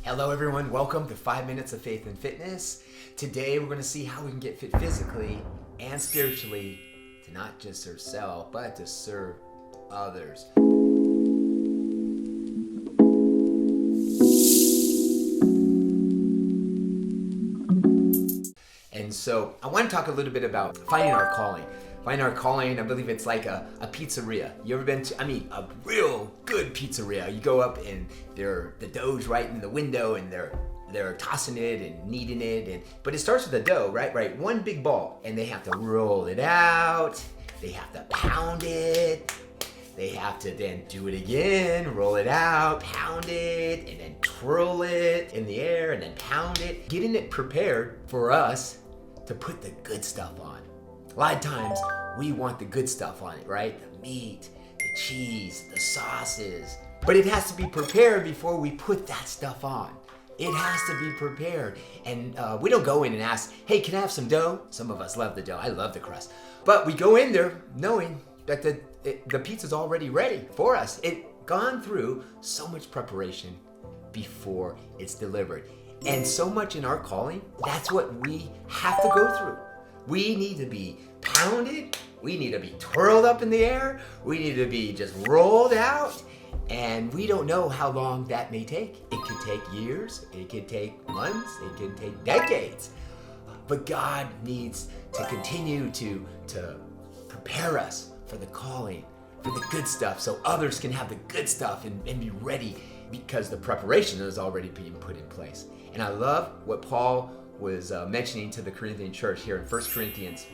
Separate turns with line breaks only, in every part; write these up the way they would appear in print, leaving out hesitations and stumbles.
Hello everyone, welcome to 5 Minutes of Faith and Fitness. Today we're going to see how we can get fit physically and spiritually to not just serve self, but to serve others. And so I want to talk a little bit about finding our calling. Finding our calling, I believe it's like a pizzeria. You ever been to, a real good pizzeria. You go up and the dough's right in the window and they're tossing it and kneading it. But it starts with the dough, right? One big ball. And they have to roll it out. They have to pound it. They have to then do it again, roll it out, pound it, and then twirl it in the air and then pound it. Getting it prepared for us to put the good stuff on. A lot of times we want the good stuff on it, right? The meat, the cheese, the sauces. But it has to be prepared before we put that stuff on. It has to be prepared. And we don't go in and ask, hey, can I have some dough? Some of us love the dough. I love the crust. But we go in there knowing that the pizza's already ready for us. It's gone through so much preparation before it's delivered. And so much in our calling, that's what we have to go through. We need to be pounded. We need to be twirled up in the air. We need to be just rolled out. And we don't know how long that may take. It could take years. It could take months. It could take decades. But God needs to continue to prepare us for the calling, for the good stuff, so others can have the good stuff and be ready because the preparation is already being put in place. And I love what Paul was mentioning to the Corinthian church here in 1 Corinthians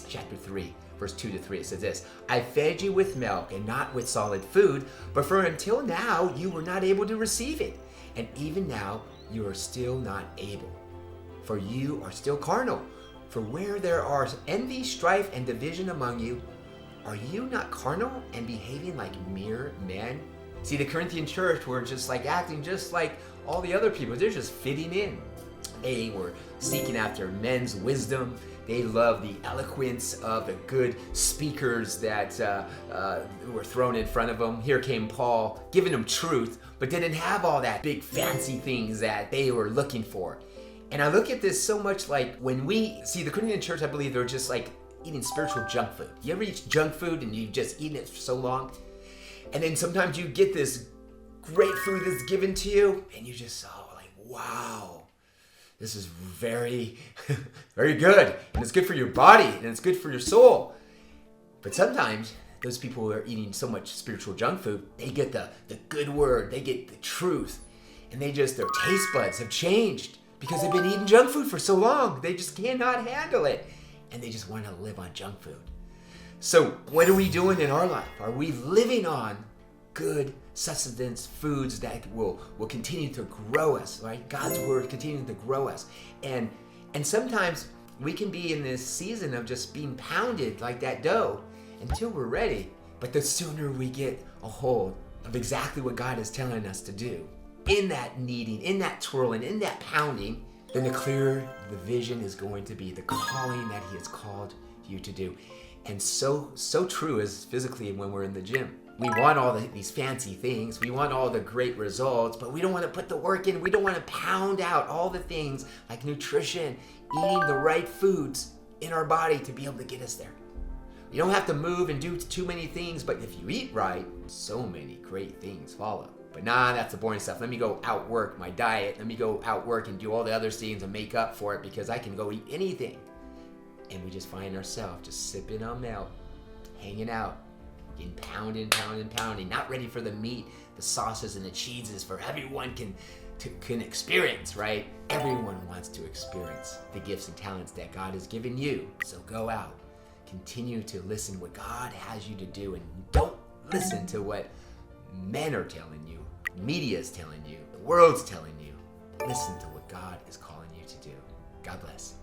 chapter 3, verse 2-3. It says this, I fed you with milk and not with solid food, but for until now you were not able to receive it. And even now you are still not able, for you are still carnal. For where there are envy, strife, and division among you, are you not carnal and behaving like mere men? See, the Corinthian church were just like acting just like all the other people. They're just fitting in. They were seeking after men's wisdom. They loved the eloquence of the good speakers that were thrown in front of them. Here came Paul, giving them truth, but didn't have all that big fancy things that they were looking for. And I look at this so much like when we see the Corinthian church, I believe they're just like eating spiritual junk food. You ever eat junk food and you've just eaten it for so long? And then sometimes you get this great food that's given to you and you just like, wow. This is very, very good. And it's good for your body and it's good for your soul. But sometimes those people who are eating so much spiritual junk food, they get the good word, they get the truth, and their taste buds have changed because they've been eating junk food for so long. They just cannot handle it. And they just want to live on junk food. So what are we doing in our life? Are we living on good sustenance foods that will continue to grow us, right? God's word continuing to grow us. And sometimes we can be in this season of just being pounded like that dough until we're ready. But the sooner we get a hold of exactly what God is telling us to do, in that kneading, in that twirling, in that pounding, then the clearer the vision is going to be, the calling that He has called you to do. And so true is physically when we're in the gym. We want all these fancy things. We want all the great results, but we don't want to put the work in. We don't want to pound out all the things like nutrition, eating the right foods in our body to be able to get us there. You don't have to move and do too many things, but if you eat right, so many great things follow. But that's the boring stuff. Let me go outwork my diet. Let me go outwork and do all the other things and make up for it because I can go eat anything. And we just find ourselves just sipping on milk, hanging out, getting pounding, not ready for the meat, the sauces, and the cheeses for everyone can experience, right? Everyone wants to experience the gifts and talents that God has given you. So go out, continue to listen what God has you to do, and don't listen to what men are telling you, media is telling you, the world's telling you. Listen to what God is calling you to do. God bless.